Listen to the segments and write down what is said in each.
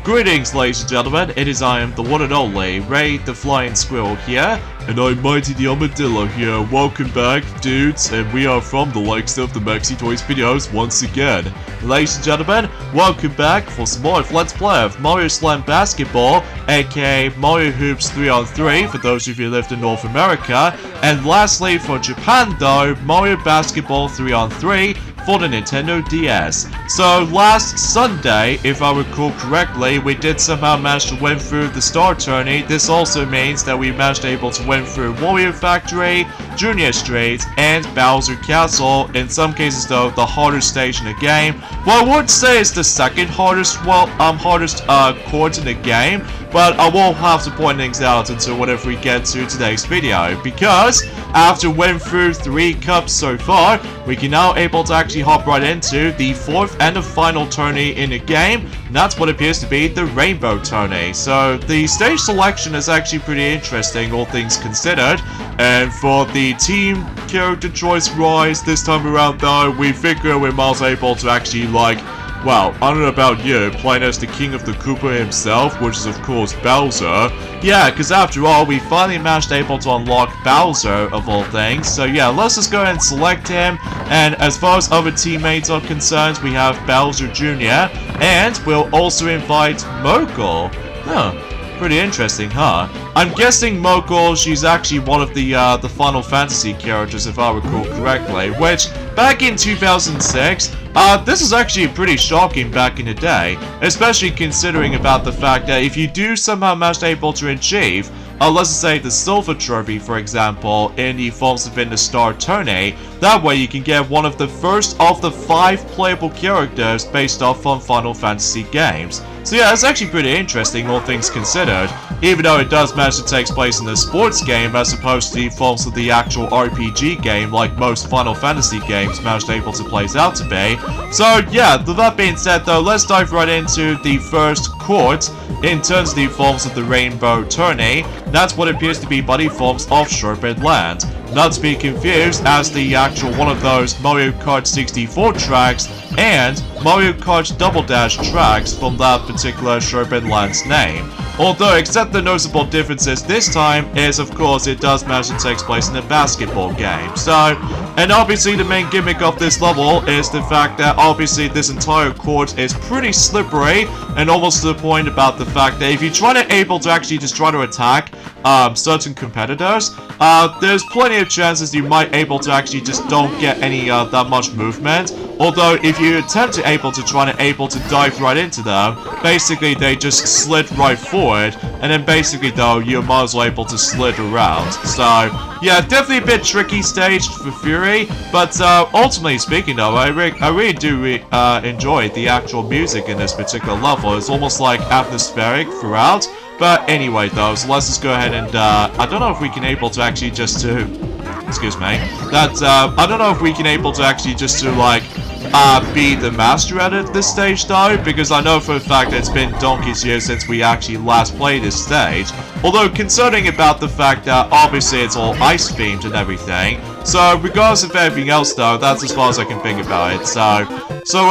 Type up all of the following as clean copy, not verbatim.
Greetings, ladies and gentlemen, it is I am the one and only Ray the Flying Squirrel here, and I'm Mighty the Armadillo here. Welcome back, dudes, and we are from the likes of the Maxi Toys videos once again. Ladies and gentlemen, welcome back for some more of Let's Play of Mario Slam Basketball, aka Mario Hoops 3-on-3 for those of you who lived in North America, and lastly for Japan though, Mario Basketball 3-on-3 for the Nintendo DS. So last Sunday, if I recall correctly, we did somehow manage to win through the Star Tourney. This also means that we managed able to win through Warrior Factory, Junior Street, and Bowser Castle. In some cases though, the hardest stage in the game. Well, I would say it's the second hardest, court in the game, but I won't have to point things out until whenever we get to today's video, because after winning through 3 cups so far, we can now able to actually hop right into the 4th and the final tourney in the game, and that's what appears to be the Rainbow Tourney. So the stage selection is actually pretty interesting, all things considered, and for the team character choice wise this time around though, we figure we're most able to actually well, I don't know about you, playing as the King of the Koopa himself, which is of course Bowser. Yeah, because after all, we finally managed able to unlock Bowser, of all things. So yeah, let's just go ahead and select him. And as far as other teammates are concerned, we have Bowser Jr. And we'll also invite Mogul. Huh. Pretty interesting, huh? I'm guessing Mogul, she's actually one of the Final Fantasy characters, if I recall correctly, which, back in 2006, this is actually pretty shocking back in the day, especially considering about the fact that if you do somehow manage able to achieve, let's say the Silver Trophy, for example, in the forms within the Star Tourney, that way you can get one of the first of the 5 playable characters based off on Final Fantasy games. So yeah, it's actually pretty interesting, all things considered, even though it does manage to take place in a sports game as opposed to the forms of the actual RPG game like most Final Fantasy games managed able to play out to be. So yeah, with that being said though, let's dive right into the first court in terms of the forms of the Rainbow Tourney. That's what appears to be by the forms of Sherbet Land. Not to be confused as the actual one of those Mario Kart 64 tracks and Mario Kart Double Dash tracks from that particular Sherbet Land's name. Although, except the noticeable differences this time is, of course, it does manage to take place in a basketball game. So, and obviously the main gimmick of this level is the fact that obviously this entire court is pretty slippery, and almost to the point about the fact that if you try to able to actually just try to attack certain competitors, there's plenty of chances you might able to actually just don't get any that much movement. Although if you attempt to able to try to able to dive right into them, basically they just slid right forward, and then basically though you might as well able to slid around. So yeah, definitely a bit tricky stage for Fury, but ultimately speaking though, I really do enjoy the actual music in this particular level. It's almost like atmospheric throughout. But anyway though, so let's just go ahead and I don't know if we can able to actually just to excuse me, I don't know if we can able to actually just to be the master at this stage though, because I know for a fact that it's been donkey's years since we actually last played this stage. Although concerning about the fact that obviously it's all ice themed and everything, so regardless of everything else though, that's as far as I can think about it. So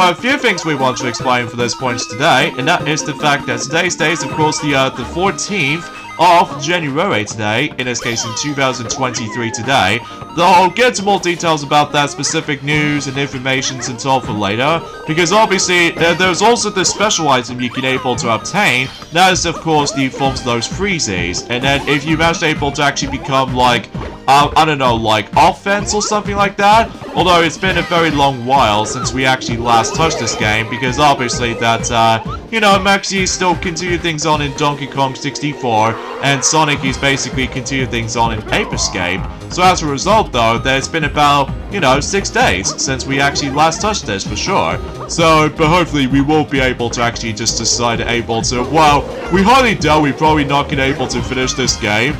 a few things we want to explain for this point today, and that is the fact that today's day is of course the 14th of January today, in this case in 2023 today. Though I'll get to more details about that specific news and information and all for later, because obviously there's also this special item you can able to obtain, that is of course the forms of those freezies, and then if you manage able to actually become I don't know, offense or something like that. Although it's been a very long while since we actually last touched this game, because obviously that, you know, Maxi still continued things on in Donkey Kong 64, and Sonic is basically continued things on in Ape Escape. So as a result though, there's been about, you know, 6 days since we actually last touched this for sure. So, but hopefully we will be able to actually just decide able to, well, we highly doubt we're probably not going to able to finish this game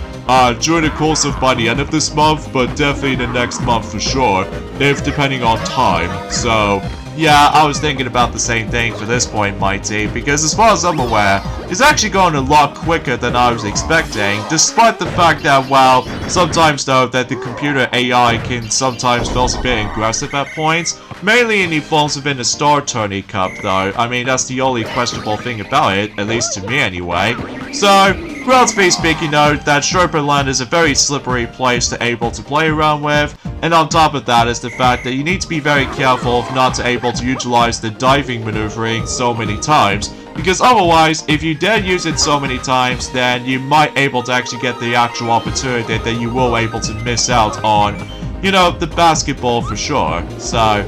during the course of by the end of this month, but definitely the next month for sure, if depending on time. So yeah, I was thinking about the same thing for this point, Mighty, because as far as I'm aware, it's actually going a lot quicker than I was expecting, despite the fact that, well, sometimes though, that the computer AI can sometimes feel a bit aggressive at points. mainly in the forms within the Star Tourney Cup though. I mean, that's the only questionable thing about it, at least to me anyway. So, relatively speaking though, that Sharpen Land is a very slippery place to able to play around with, and on top of that is the fact that you need to be very careful of not to able to utilize the diving maneuvering so many times, because otherwise, if you dare use it so many times, then you might able to actually get the actual opportunity that you will able to miss out on, you know, the basketball for sure. So,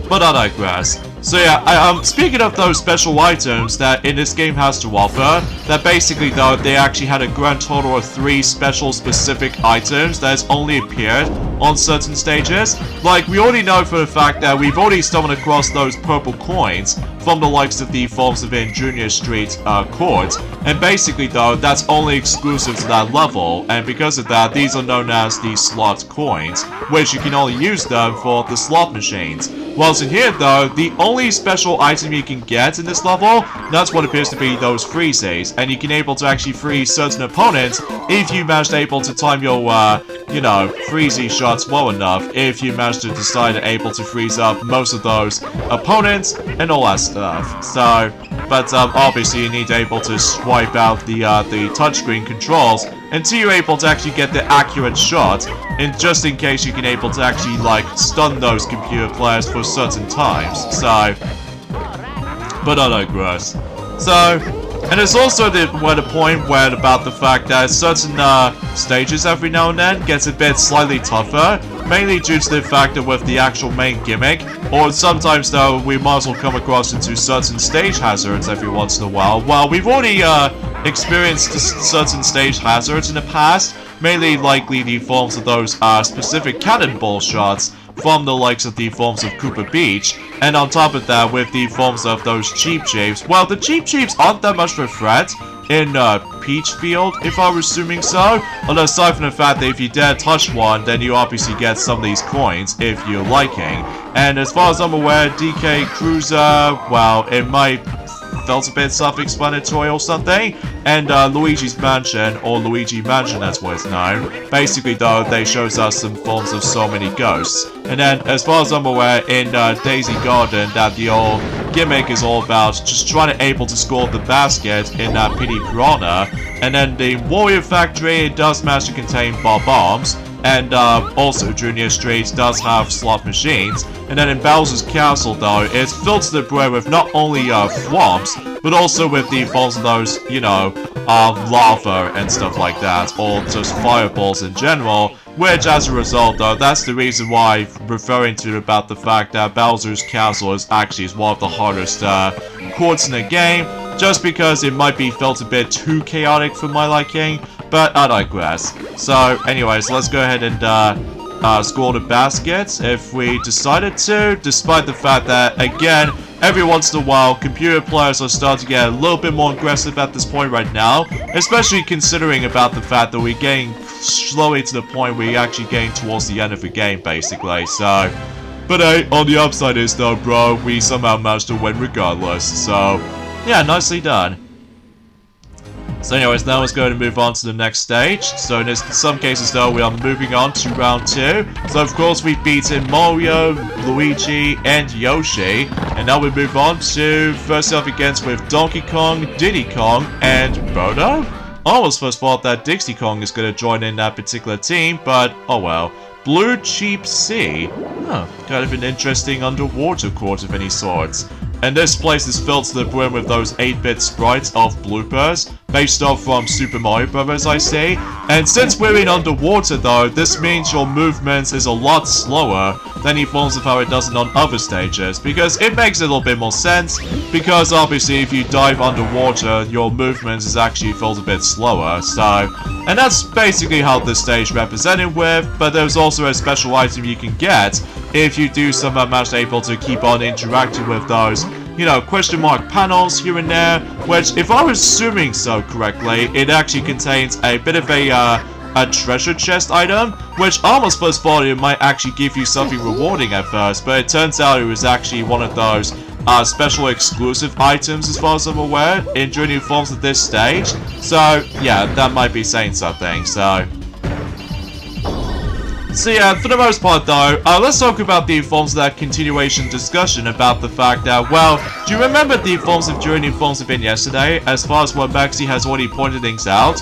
but I digress. So yeah, speaking of those special items that in this game has to offer, that basically though, they actually had a grand total of 3 special specific items that has only appeared on certain stages. Like, we already know for the fact that we've already stumbled across those purple coins from the likes of the forms within Junior Street Court, and basically though, that's only exclusive to that level, and because of that, these are known as the slot coins, which you can only use them for the slot machines. Whilst in here though, the only special item you can get in this level, that's what appears to be those freezes, and you can able to actually freeze certain opponents if you manage to able to time your, you know, freezy shots well enough, if you manage to decide to able to freeze up most of those opponents, and all that stuff. So, but obviously you need to able to swipe out the touchscreen controls until you're able to actually get the accurate shot, and just in case you can able to actually like stun those computer players for certain times. So, but I digress. So, and there's also the point where about the fact that certain stages every now and then gets a bit slightly tougher, mainly due to the fact that with the actual main gimmick, or sometimes though we might as well come across into certain stage hazards every once in a while. Well, we've already experienced certain stage hazards in the past, mainly likely the forms of those specific cannonball shots from the likes of the forms of Cooper Beach, and on top of that with the forms of those Cheep Seas. Well, the Cheep Seas aren't that much of a threat in Peach Field, if I was assuming so, although aside from the fact that if you dare touch one, then you obviously get some of these coins if you're liking. And as far as I'm aware, DK Cruiser, well, it might felt a bit self-explanatory or something, and Luigi's Mansion, or Luigi Mansion that's what it's known, basically though, they shows us some forms of so many ghosts. And then, as far as I'm aware, in Daisy Garden, that the old gimmick is all about just trying to able to score the basket in Pity Piranha, and then the Warrior Factory, it does manage to contain bombs, and also Junior Street does have slot machines. And then in Bowser's Castle though, it's filled to the brim with not only thwomps, but also with the forms of those, you know, lava and stuff like that, or just fireballs in general, which as a result though, that's the reason why I'm referring to about the fact that Bowser's Castle is actually one of the hardest courts in the game, just because it might be felt a bit too chaotic for my liking, but I digress. So anyways, let's go ahead and score the baskets if we decided to, despite the fact that, again, every once in a while, computer players are starting to get a little bit more aggressive at this point right now, especially considering about the fact that we're getting slowly to the point where we're actually getting towards the end of the game, basically, so. But hey, on the upside is though, bro, we somehow managed to win regardless, so yeah, nicely done. So anyways, now let's go ahead and move on to the next stage. So in some cases though, we are moving on to round 2. So of course we've beaten Mario, Luigi, and Yoshi. And now we move on to first up against with Donkey Kong, Diddy Kong, and Birdo? I almost first thought that Dixie Kong is going to join in that particular team, but oh well. Bloocheep Sea. Huh, kind of an interesting underwater court of any sorts. And this place is filled to the brim with those 8-bit sprites of bloopers, based off from Super Mario Bros. I see. And since we're in underwater though, this means your movements is a lot slower than he forms of how it does it on other stages, because it makes a little bit more sense, because obviously if you dive underwater, your movements is actually felt a bit slower, so. And that's basically how this stage represented with, but there's also a special item you can get if you do somehow manage able to keep on interacting with those, you know, question mark panels here and there, which, if I was assuming so correctly, it actually contains a bit of a treasure chest item, which I almost first thought it might actually give you something rewarding at first, but it turns out it was actually one of those special exclusive items as far as I'm aware, in Journey forms at this stage, so yeah, that might be saying something, so So yeah, for the most part though, let's talk about the forms of that continuation discussion about the fact that, well, do you remember the forms of during the forms event yesterday, as far as what Maxi has already pointed things out,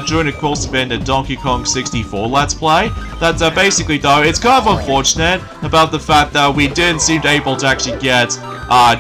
during the course of the Donkey Kong 64 Let's Play, that basically though, it's kind of unfortunate about the fact that we didn't seem able to actually get,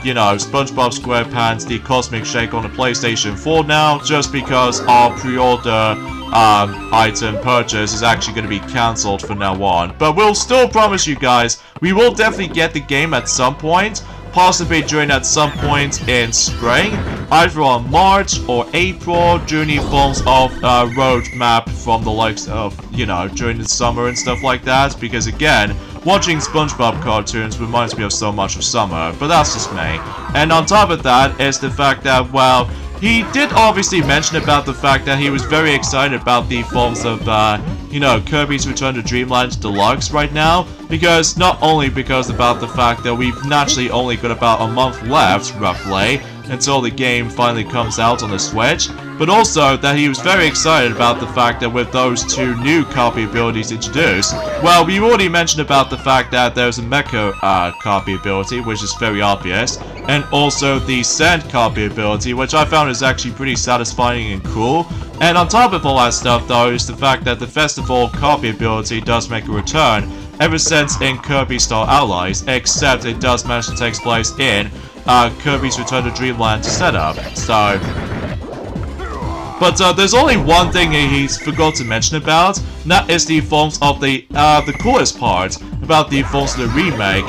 you know, SpongeBob SquarePants The Cosmic Shake on the PlayStation 4 now, just because our pre-order item purchase is actually going to be cancelled from now on. But we'll still promise you guys, we will definitely get the game at some point, possibly during at some point in spring, either on March or April, during the forms of roadmap from the likes of, you know, during the summer and stuff like that, because again, watching SpongeBob cartoons reminds me of so much of summer, but that's just me. And on top of that is the fact that, well, he did obviously mention about the fact that he was very excited about the forms of, you know, Kirby's Return to Dreamland Deluxe right now, because not only because about the fact that we've naturally only got about a month left, roughly, until the game finally comes out on the Switch, but also that he was very excited about the fact that with those two new copy abilities introduced, well, we already mentioned about the fact that there's a Mecha copy ability, which is very obvious, and also the Sand copy ability, which I found is actually pretty satisfying and cool. And on top of all that stuff though, is the fact that the Festival copy ability does make a return ever since in Kirby Star Allies, except it does manage to take place in Kirby's Return to Dreamland setup. So, but there's only one thing he's forgot to mention about, and that is the forms of the coolest part about the forms of the remake,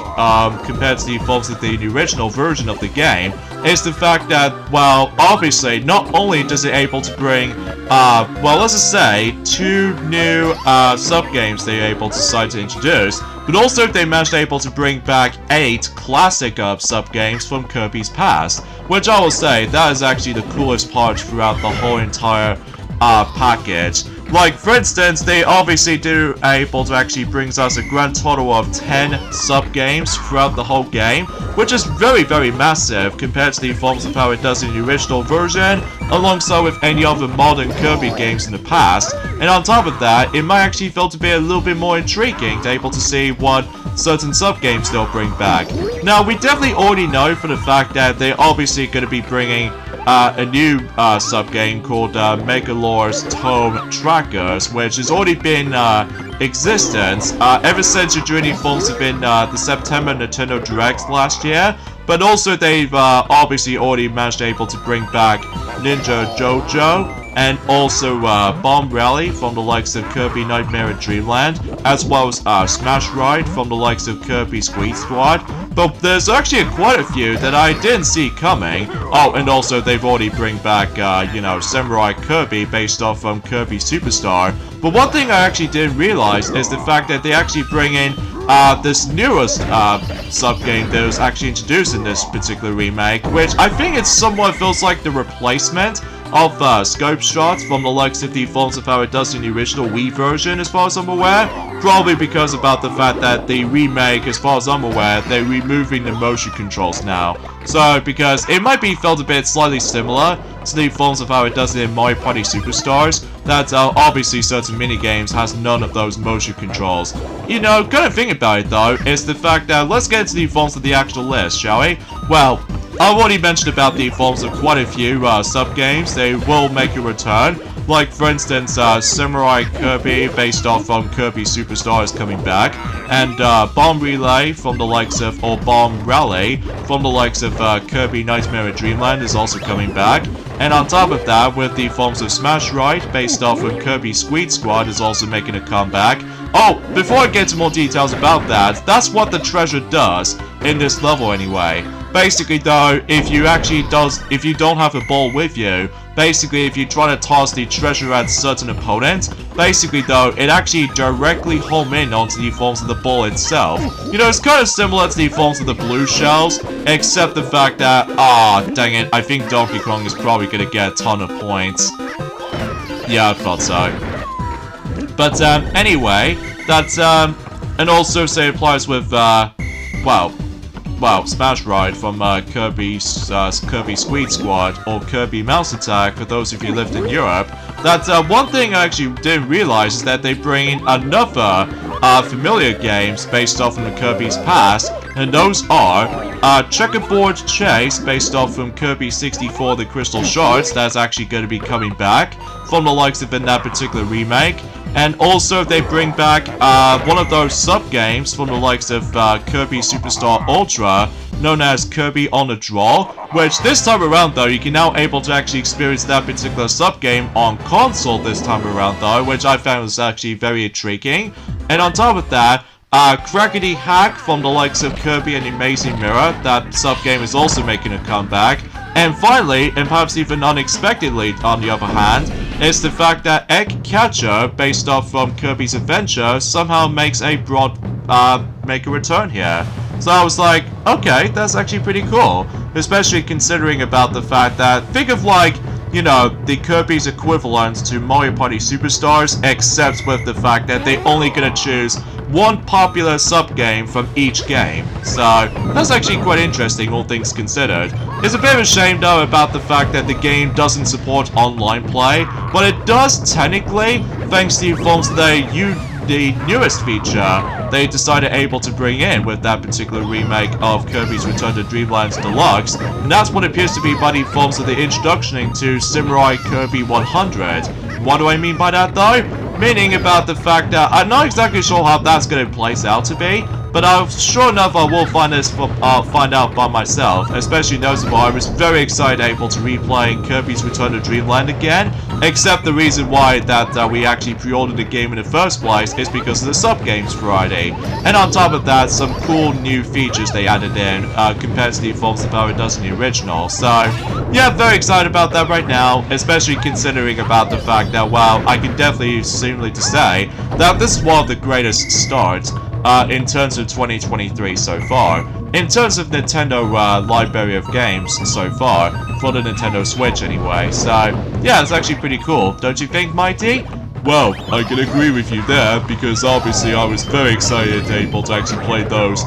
compared to the forms of the original version of the game, is the fact that, well, obviously, not only does it able to bring, well, let's just say, 2 new sub-games they're able to decide to introduce, but also they managed able to bring back 8 classic sub-games from Kirby's past, which I will say, that is actually the coolest part throughout the whole entire package. Like, for instance, they obviously do able to actually brings us a grand total of 10 sub-games throughout the whole game, which is very, very massive compared to the forms of how it does in the original version, alongside with any other modern Kirby games in the past. And on top of that, it might actually feel to be a little bit more intriguing to able to see what certain sub-games they'll bring back. Now, we definitely already know for the fact that they're obviously going to be bringing a new sub-game called Megalore's Tome Trackers, which has already been existence ever since the journey forms have been the September Nintendo Direct last year, but also they've obviously already managed able to bring back Ninja Jojo, and also Bomb Rally from the likes of Kirby Nightmare at Dreamland, as well as Smash Ride from the likes of Kirby Squeak Squad. But there's actually quite a few that I didn't see coming. Oh, and also they've already bring back, you know, Samurai Kirby based off from Kirby Superstar. But one thing I actually didn't realize is the fact that they actually bring in this newest sub-game that was actually introduced in this particular remake, which I think it somewhat feels like the replacement of scope shots from the likes of the forms of how it does in the original Wii version, as far as I'm aware. Probably because about the fact that the remake, as far as I'm aware, they're removing the motion controls now. So, because it might be felt a bit slightly similar to the forms of how it does in Mario Party Superstars, that obviously certain minigames has none of those motion controls. You know, good thing about it though, is the fact that, let's get into the forms of the actual list, shall we? Well, I've already mentioned about the forms of quite a few sub-games. They will make a return. Like, for instance, Samurai Kirby, based off from Kirby Superstar, is coming back. And Bomb Relay from the likes of, or Bomb Rally from the likes of Kirby Nightmare at Dreamland is also coming back. And on top of that, with the forms of Smash Ride, based off of Kirby Squeak Squad, is also making a comeback. Oh, before I get into more details about that, that's what the treasure does in this level anyway. Basically though, if you don't have a ball with you, basically if you try to toss the treasure at certain opponents, basically though, it actually directly home in onto the forms of the ball itself. You know, it's kind of similar to the forms of the blue shells, except the fact that, dang it, I think Donkey Kong is probably gonna get a ton of points. Yeah, I thought so. But anyway, that's and also say applies with Smash Ride from Kirby Squeak Squad, or Kirby Mouse Attack for those of you who lived in Europe. That one thing I actually didn't realize is that they bring in another familiar games based off from the Kirby's past, and those are Checkerboard Chase based off from Kirby 64 The Crystal Shards, that's actually going to be coming back from the likes of in that particular remake. And also they bring back one of those sub-games from the likes of Kirby Superstar Ultra, known as Kirby on a Draw, which this time around though, you can now able to actually experience that particular sub-game on console this time around though, which I found was actually very intriguing. And on top of that, Crackety Hack from the likes of Kirby and the Amazing Mirror, that sub-game is also making a comeback. And finally, and perhaps even unexpectedly on the other hand, is the fact that Egg Catcher, based off from Kirby's Adventure, somehow makes a return here. So I was like, okay, that's actually pretty cool. Especially considering about the fact that, think of like, you know, the Kirby's equivalent to Mario Party Superstars, except with the fact that they only gonna choose one popular sub-game from each game. So, that's actually quite interesting, all things considered. It's a bit of a shame, though, about the fact that the game doesn't support online play, but it does technically, thanks to the newest feature they decided able to bring in with that particular remake of Kirby's Return to Dreamland Deluxe, and that's what appears to be by the forms of the introduction into Samurai Kirby 100. What do I mean by that though? Meaning about the fact that I'm not exactly sure how that's going to place out to be, but sure enough I will find out by myself, especially noticeable I was very excited able to replay Kirby's Return to Dreamland again, except the reason why that we actually pre-ordered the game in the first place is because of the sub-games variety. And on top of that, some cool new features they added in compared to the forms of how it does in the original. So, yeah, very excited about that right now, especially considering about the fact that, well, I can definitely seemingly to say that this is one of the greatest starts in terms of 2023 so far. In terms of Nintendo library of games so far, for the Nintendo Switch anyway. So, yeah, it's actually pretty cool, don't you think, Mighty? Well, I can agree with you there, because obviously I was very excited able to actually play those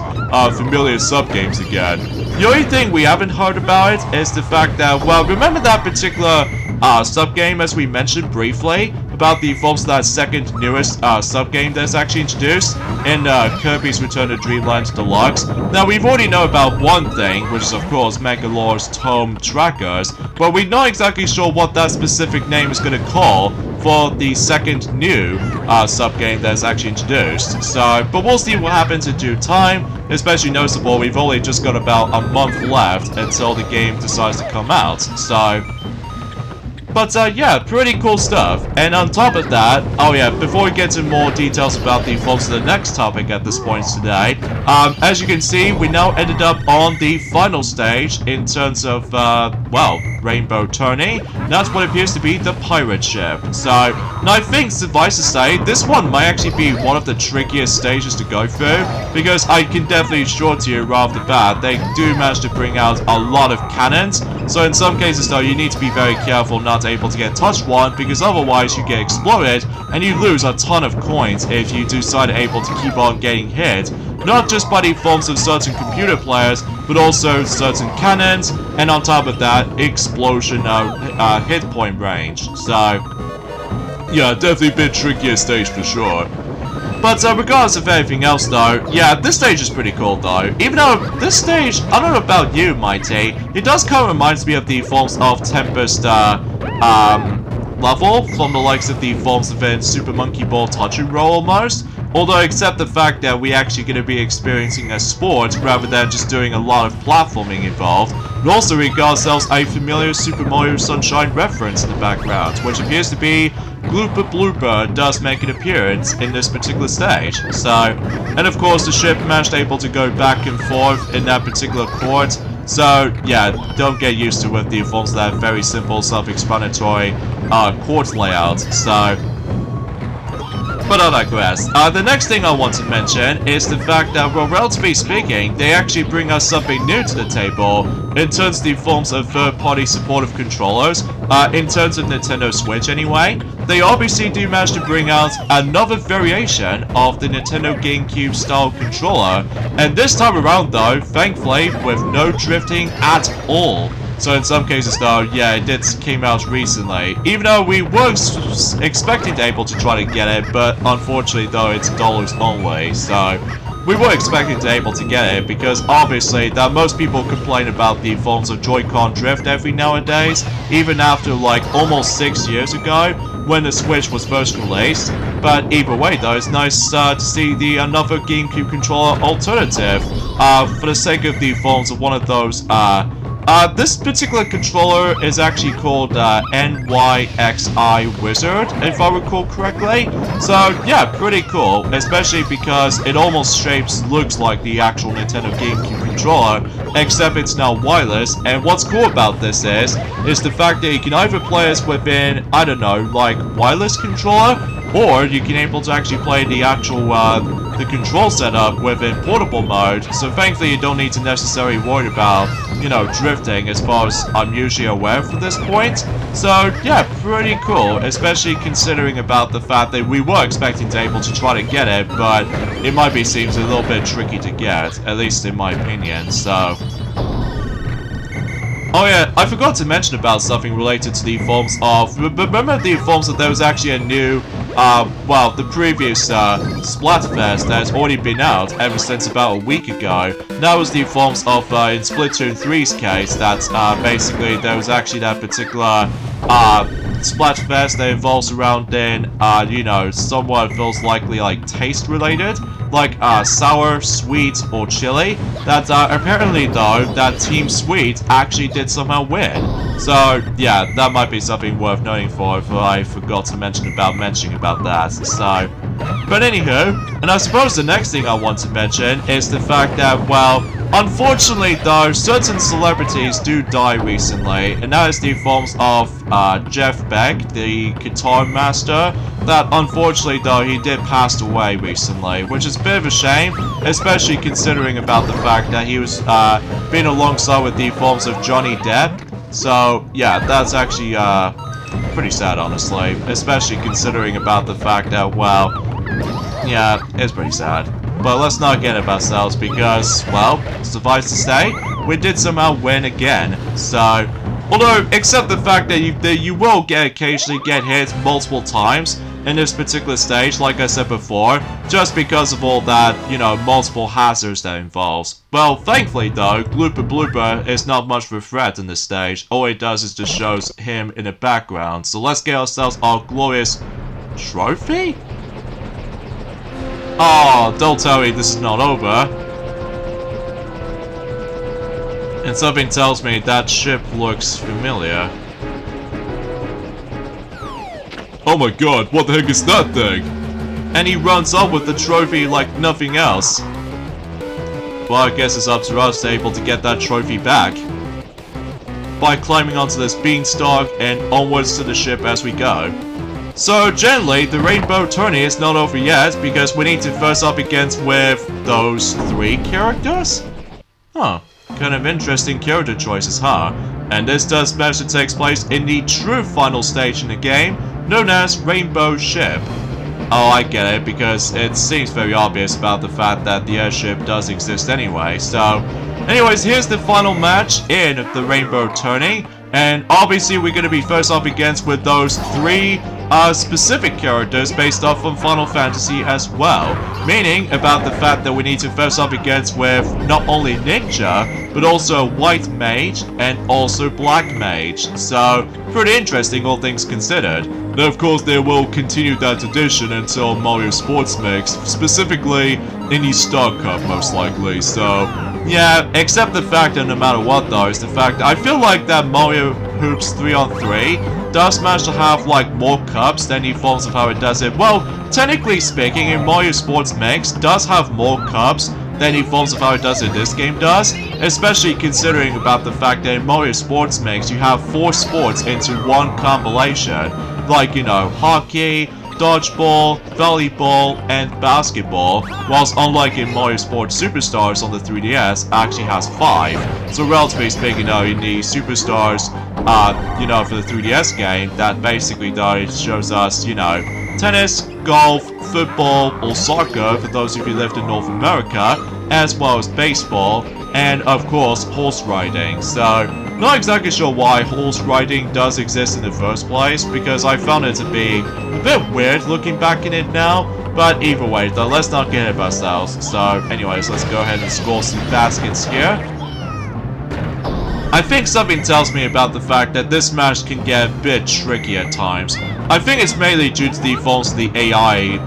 familiar sub-games again. The only thing we haven't heard about it is the fact that, well, remember that particular sub-game as we mentioned briefly? About the forms of that second newest sub-game that's actually introduced in Kirby's Return to Dreamland Deluxe. Now, we've already know about one thing, which is of course Megalore's Tome Trackers, but we're not exactly sure what that specific name is going to call for the second new sub-game that's actually introduced. So, but we'll see what happens in due time, especially noticeable we've only just got about a month left until the game decides to come out, so... But yeah, pretty cool stuff. And on top of that, oh yeah, before we get to more details about the folks of the next topic at this point today, as you can see, we now ended up on the final stage in terms of, well, Rainbow Tourney. That's what appears to be the pirate ship. So, now I think, suffice to say, this one might actually be one of the trickiest stages to go through, because I can definitely assure to you right off the bat, they do manage to bring out a lot of cannons. So in some cases though, you need to be very careful not able to get touched one, because otherwise you get exploded and you lose a ton of coins if you decide able to keep on getting hit, not just by the forms of certain computer players, but also certain cannons, and on top of that, explosion hit point range. So yeah, definitely a bit trickier stage for sure. But regardless of anything else though, yeah, this stage is pretty cool though. Even though this stage, I don't know about you, Mighty, it does kind of reminds me of the forms of Tempest level from the likes of the forms of in Super Monkey Ball Touch and Roll almost. Although, except the fact that we're actually going to be experiencing a sport rather than just doing a lot of platforming involved. And also we got ourselves a familiar Super Mario Sunshine reference in the background, which appears to be Glooper Blooper does make an appearance in this particular stage. So, and of course the ship managed able to go back and forth in that particular court. So, yeah, don't get used to with the forms of that very simple, self-explanatory court layout. So, but I digress. The next thing I want to mention is the fact that, well, relatively speaking, they actually bring us something new to the table in terms of the forms of third-party supportive controllers, in terms of Nintendo Switch anyway. They obviously do manage to bring out another variation of the Nintendo GameCube style controller, and this time around though, thankfully, with no drifting at all. So in some cases though, yeah, it did came out recently. Even though we were expecting to able to try to get it, but unfortunately though, it's dollars only, so... We were expecting to able to get it because obviously that most people complain about the forms of Joy-Con drift every nowadays, even after like almost 6 years ago when the Switch was first released. But either way though, it's nice to see the another GameCube controller alternative for the sake of the forms of one of those this particular controller is actually called NYXI Wizard, if I recall correctly. So yeah, pretty cool, especially because it almost looks like the actual Nintendo GameCube controller, except it's now wireless. And what's cool about this is the fact that you can either play this within, I don't know, like wireless controller, or you can able to actually play the actual the control setup within portable mode. So thankfully you don't need to necessarily worry about, you know, drifting as far as I'm usually aware for this point. So yeah, pretty cool, especially considering about the fact that we were expecting to able to try to get it, but it might be seems a little bit tricky to get, at least in my opinion. So oh yeah, I forgot to mention about something related to the forms of... Remember the forms that there was actually a new, well, the previous Splatfest that has already been out ever since about a week ago. That was the forms of, in Splatoon 3's case, that basically there was actually that particular Splatfest that involves around in, you know, somewhat feels likely like taste related. Like sour, sweet, or chili. That apparently though, that Team Sweet actually did somehow win. So yeah, that might be something worth noting for if I forgot to mentioning about that. So, but anywho, and I suppose the next thing I want to mention is the fact that, well, unfortunately though, certain celebrities do die recently, and that is the forms of Jeff Beck, the guitar master, that unfortunately though he did pass away recently, which is a bit of a shame, especially considering about the fact that he was being alongside with the forms of Johnny Depp. So yeah, that's actually pretty sad honestly, especially considering about the fact that, well, yeah, it's pretty sad. But let's not get it ourselves because, well, suffice to say, we did somehow win again. So, although, except the fact that you will occasionally get hit multiple times in this particular stage, like I said before, just because of all that, you know, multiple hazards that involves. Well, thankfully though, Glooper Blooper is not much of a threat in this stage. All it does is just shows him in the background. So let's get ourselves our glorious trophy? Oh, don't tell me this is not over. And something tells me that ship looks familiar. Oh my god, what the heck is that thing? And he runs up with the trophy like nothing else. Well, I guess it's up to us to able to get that trophy back. By climbing onto this beanstalk and onwards to the ship as we go. So, generally, the Rainbow Tourney is not over yet, because we need to first up against with those 3 characters? Huh. Kind of interesting character choices, huh? And this does manage to take place in the true final stage in the game, known as Rainbow Ship. Oh, I get it, because it seems very obvious about the fact that the airship does exist anyway. So, anyways, here's the final match in the Rainbow Tourney. And obviously we're going to be first up against with those 3 specific characters based off from Final Fantasy as well. Meaning about the fact that we need to first up against with not only Ninja, but also White Mage and also Black Mage. So, pretty interesting all things considered. Now of course they will continue that tradition until Mario Sports Mix, specifically in the Star Cup most likely. So, yeah, except the fact that no matter what though, is the fact that I feel like that Mario Hoops 3-on-3 does manage to have like more cups than the forms of how it does it. Well, technically speaking, in Mario Sports Mix does have more cups than the forms of how it does it this game does, especially considering about the fact that in Mario Sports Mix you have 4 sports into one compilation, like, you know, hockey, dodgeball, volleyball, and basketball, whilst unlike in Mario Sports Superstars on the 3DS, actually has 5. So relatively speaking, though, in the Superstars, you know, for the 3DS game, that basically though shows us, you know, tennis, golf, football, or soccer for those of you who lived in North America, as well as baseball, and of course horse riding. So not exactly sure why horse riding does exist in the first place, because I found it to be a bit weird looking back in it now. But either way though, let's not get ahead of ourselves. So anyways, let's go ahead and score some baskets here. I think something tells me about the fact that this match can get a bit tricky at times. I think it's mainly due to the faults of the AI,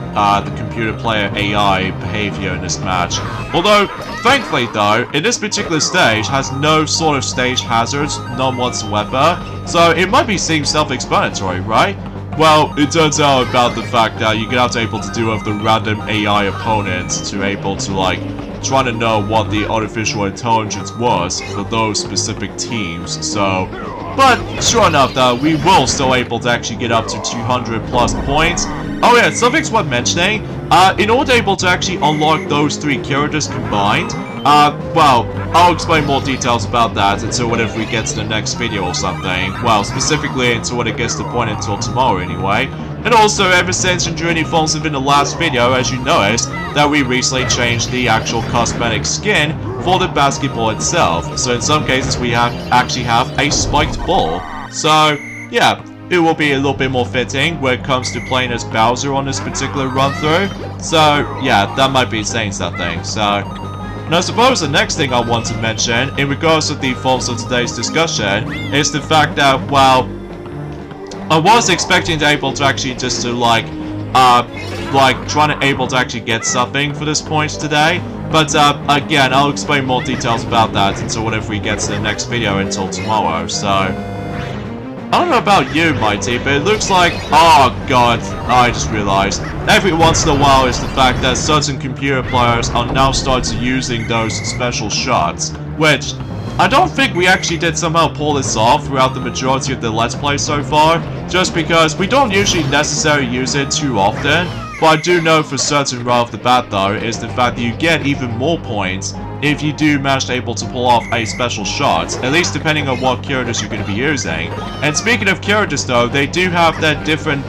the computer player AI behavior in this match. Although, thankfully though, in this particular stage has no sort of stage hazards, none whatsoever, so it might be seem self-explanatory, right? Well, it turns out about the fact that you're gonna have to able to deal with the random AI opponents to able to like trying to know what the artificial intelligence was for those specific teams. So, but sure enough though, we will still able to actually get up to 200 plus points. Oh yeah, something's worth mentioning. In order able to actually unlock those 3 characters combined, well, I'll explain more details about that until whenever we get to the next video or something. Well, specifically until when it gets to the point until tomorrow anyway. And also, ever since Tourney Falls within the last video, as you noticed, that we recently changed the actual cosmetic skin for the basketball itself. So in some cases, we actually have a spiked ball. So, yeah, it will be a little bit more fitting when it comes to playing as Bowser on this particular run-through. So, yeah, that might be saying something. So, and I suppose the next thing I want to mention, in regards to the faults of today's discussion, is the fact that, well, I was expecting to able to actually just to like trying to able to actually get something for this point today. But again, I'll explain more details about that until whenever we get to the next video until tomorrow. So I don't know about you, Mighty, but it looks like, oh god, I just realized, every once in a while is the fact that certain computer players are now starting using those special shots, which I don't think we actually did somehow pull this off throughout the majority of the Let's Play so far, just because we don't usually necessarily use it too often. But I do know for certain right off the bat though, is the fact that you get even more points if you do manage to able to pull off a special shot, at least depending on what characters you're going to be using. And speaking of characters though, they do have their different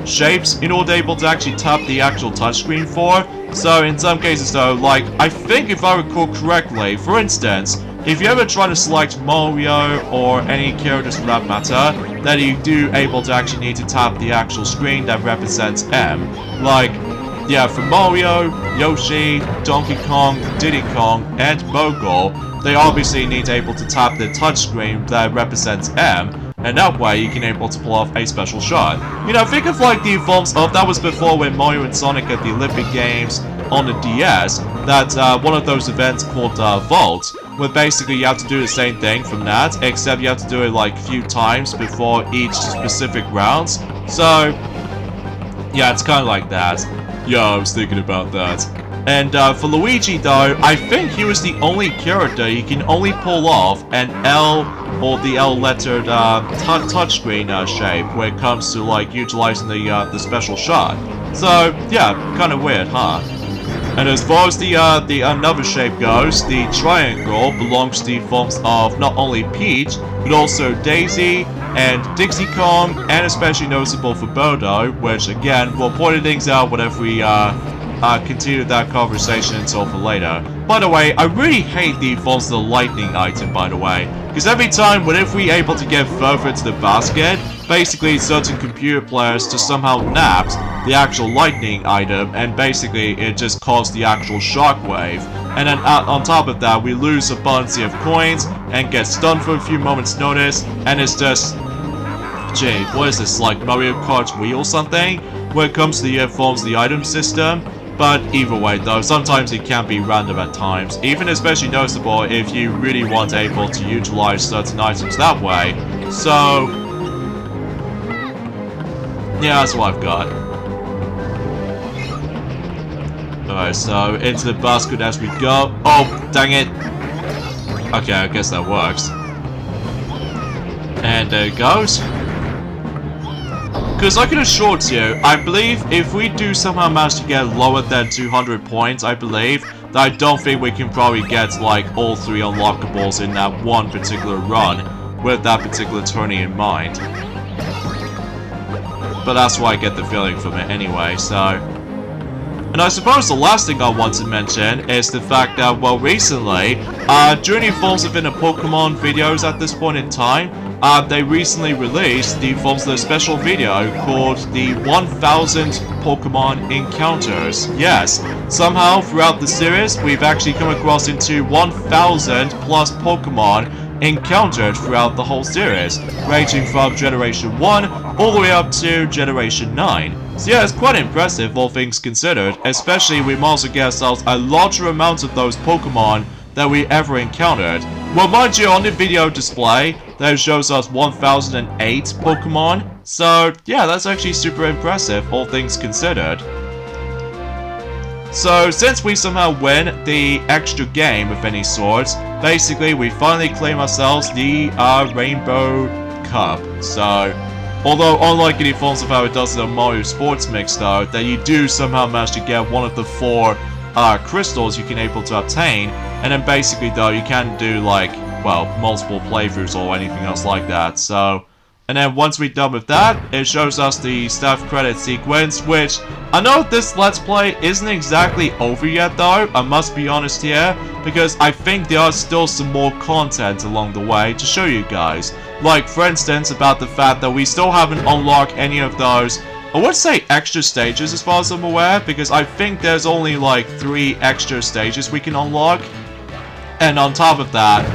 shapes in order able to actually tap the actual touchscreen for. So in some cases though, like, I think if I recall correctly, for instance, if you ever try to select Mario or any characters for that matter, then you do able to actually need to tap the actual screen that represents M. Like, yeah, for Mario, Yoshi, Donkey Kong, Diddy Kong, and Mogul, they obviously need to able to tap the touchscreen that represents M, and that way you can able to pull off a special shot. You know, think of like the evolves of, that was before when Mario and Sonic at the Olympic Games on the DS, that one of those events called Vault, where basically you have to do the same thing from that, except you have to do it like a few times before each specific rounds. So, yeah, it's kind of like that. Yeah, I was thinking about that. And for Luigi though, I think he was the only character you can only pull off an L or the L lettered touchscreen shape when it comes to like utilizing the special shot. So yeah, kind of weird, huh? And as far as the another shape goes, the triangle belongs to the forms of not only Peach, but also Daisy and Dixie Kong, and especially noticeable for Bodo, which again, we'll point things out whenever we continue that conversation until for later. By the way, I really hate the forms of the lightning item, by the way, because every time whenever we able to get further into the basket, basically certain computer players just somehow nabbed the actual lightning item, and basically it just caused the actual shockwave. And then on top of that, we lose a bunch of coins and get stunned for a few moments notice, and it's just, gee, what is this, like Mario Kart Wii or something? When it comes to the forms of the item system. But either way though, sometimes it can be random at times, even especially noticeable if you really want able to utilize certain items that way. So yeah, that's what I've got. Alright, so into the basket as we go. Oh, dang it. Okay, I guess that works. And there it goes. Because I can assure you, I believe if we do somehow manage to get lower than 200 points, I believe, that I don't think we can probably get like all 3 unlockables in that one particular run, with that particular tourney in mind. But that's why I get the feeling from it anyway, so And I suppose the last thing I want to mention is the fact that, well, recently, during the forms of inner Pokemon videos at this point in time, they recently released the forms of a special video called the 1000 Pokemon Encounters. Yes, somehow throughout the series, we've actually come across into 1000 plus Pokemon encountered throughout the whole series, ranging from Generation 1 all the way up to Generation 9. So yeah, it's quite impressive, all things considered, especially we also get ourselves a larger amount of those Pokemon that we ever encountered. Well, mind you, on the video display, that shows us 1008 Pokemon, so yeah, that's actually super impressive, all things considered. So, since we somehow win the extra game of any sort, basically we finally claim ourselves the Rainbow Cup. So, although unlike any forms of how it does in the Mario Sports Mix though, that you do somehow manage to get one of the 4 crystals you can able to obtain, and then basically though you can do like, well, multiple playthroughs or anything else like that. So, and then once we're done with that, it shows us the staff credit sequence, which I know this Let's Play isn't exactly over yet though, I must be honest here, because I think there are still some more content along the way to show you guys. Like, for instance, about the fact that we still haven't unlocked any of those, I would say extra stages as far as I'm aware, because I think there's only like 3 extra stages we can unlock. And on top of that,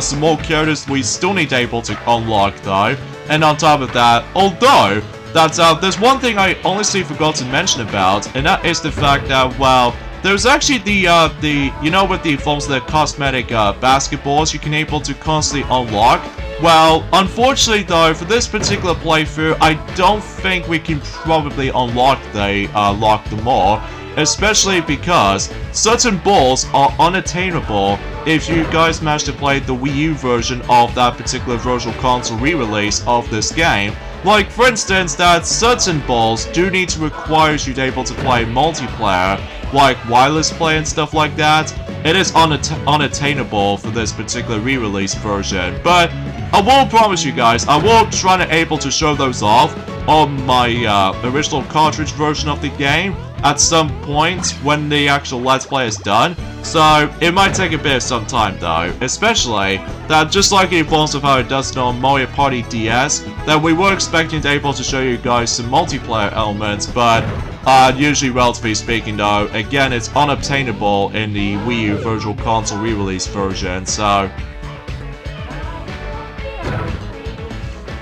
some more characters we still need to able to unlock though. And on top of that, although there's one thing I honestly forgot to mention about, and that is the fact that, well, there's actually the you know, with the forms of the cosmetic basketballs you can able to constantly unlock. Well, unfortunately though, for this particular playthrough, I don't think we can probably unlock them all. Especially because certain balls are unattainable if you guys manage to play the Wii U version of that particular virtual console re-release of this game. Like, for instance, that certain balls do need to require you to be able to play multiplayer, like wireless play and stuff like that. It is unattainable for this particular re-release version, but I will promise you guys, I will try to able to show those off on my original cartridge version of the game at some point when the actual Let's Play is done. So it might take a bit of some time though, especially that just like in forms of how it does on Mario Party DS, that we were expecting to be able to show you guys some multiplayer elements, but usually relatively speaking though, again it's unobtainable in the Wii U Virtual Console re-release version, so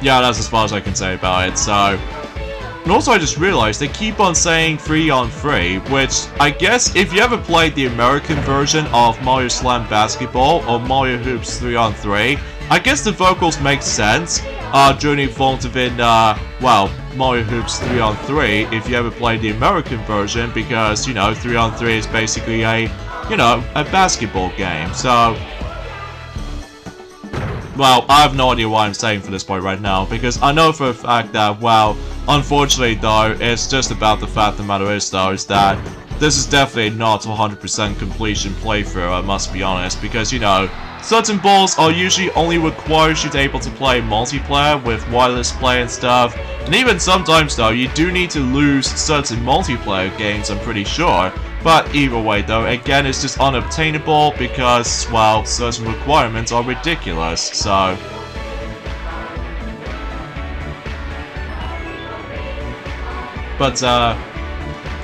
yeah, that's as far as I can say about it. So, and also I just realized they keep on saying 3-on-3, which I guess if you ever played the American version of Mario Slam Basketball or Mario Hoops 3-on-3, I guess the vocals make sense during the forms of well, Mario Hoops 3-on-3 if you ever played the American version, because, you know, 3-on-3 is basically a, you know, a basketball game. So, well, I have no idea what I'm saying for this point right now, because I know for a fact that, well, unfortunately though, it's just about the fact of the matter is though, is that this is definitely not 100% completion playthrough, I must be honest, because, you know, certain balls are usually only required you to be able to play multiplayer with wireless play and stuff, and even sometimes though, you do need to lose certain multiplayer games, I'm pretty sure. But either way though, again, it's just unobtainable because, well, certain requirements are ridiculous, so. But,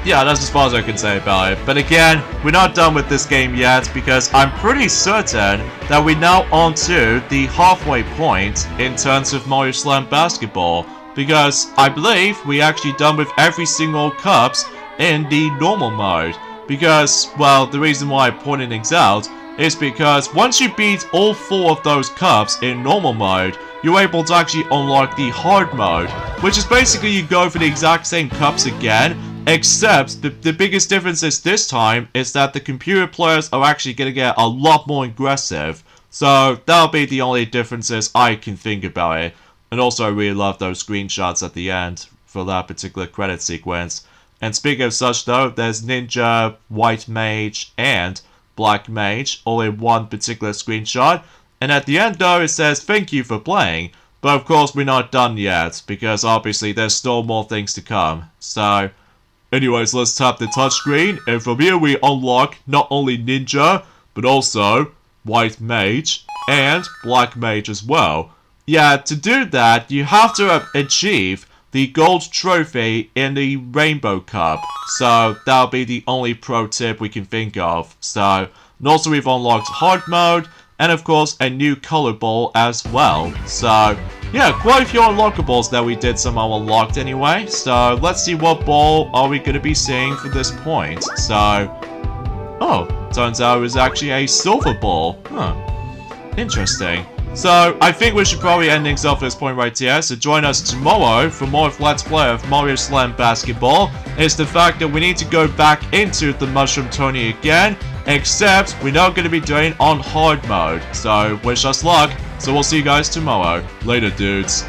yeah, that's as far as I can say about it. But again, we're not done with this game yet, because I'm pretty certain that we're now onto the halfway point in terms of Mario Slam Basketball. Because I believe we're actually done with every single cups in the normal mode. Because, well, the reason why I'm pointing things out is because once you beat all 4 of those cups in normal mode, you're able to actually unlock the hard mode, which is basically you go for the exact same cups again, except the biggest difference is this time is that the computer players are actually going to get a lot more aggressive. So that'll be the only differences I can think about it. And also I really love those screenshots at the end for that particular credit sequence. And speaking of such though, there's Ninja, White Mage, and Black Mage, all in one particular screenshot. And at the end though, it says, "Thank you for playing." But of course we're not done yet, because obviously there's still more things to come. So, Anyways, let's tap the touchscreen, and from here we unlock not only Ninja, but also White Mage and Black Mage as well. Yeah, to do that, you have to achieve the gold trophy in the Rainbow Cup. So that'll be the only pro tip we can think of. So, and also we've unlocked hard mode, and of course a new color ball as well. So yeah, quite a few unlockables that we did somehow unlocked anyway. So let's see what ball are we going to be seeing for this point. So, oh, turns out it was actually a silver ball. Huh, interesting. So, I think we should probably end things off at this point right here, so join us tomorrow for more of Let's Play of Mario Slam Basketball. It's the fact that we need to go back into the Mushroom Tourney again, except we're now going to be doing on hard mode. So, wish us luck, so we'll see you guys tomorrow. Later, dudes.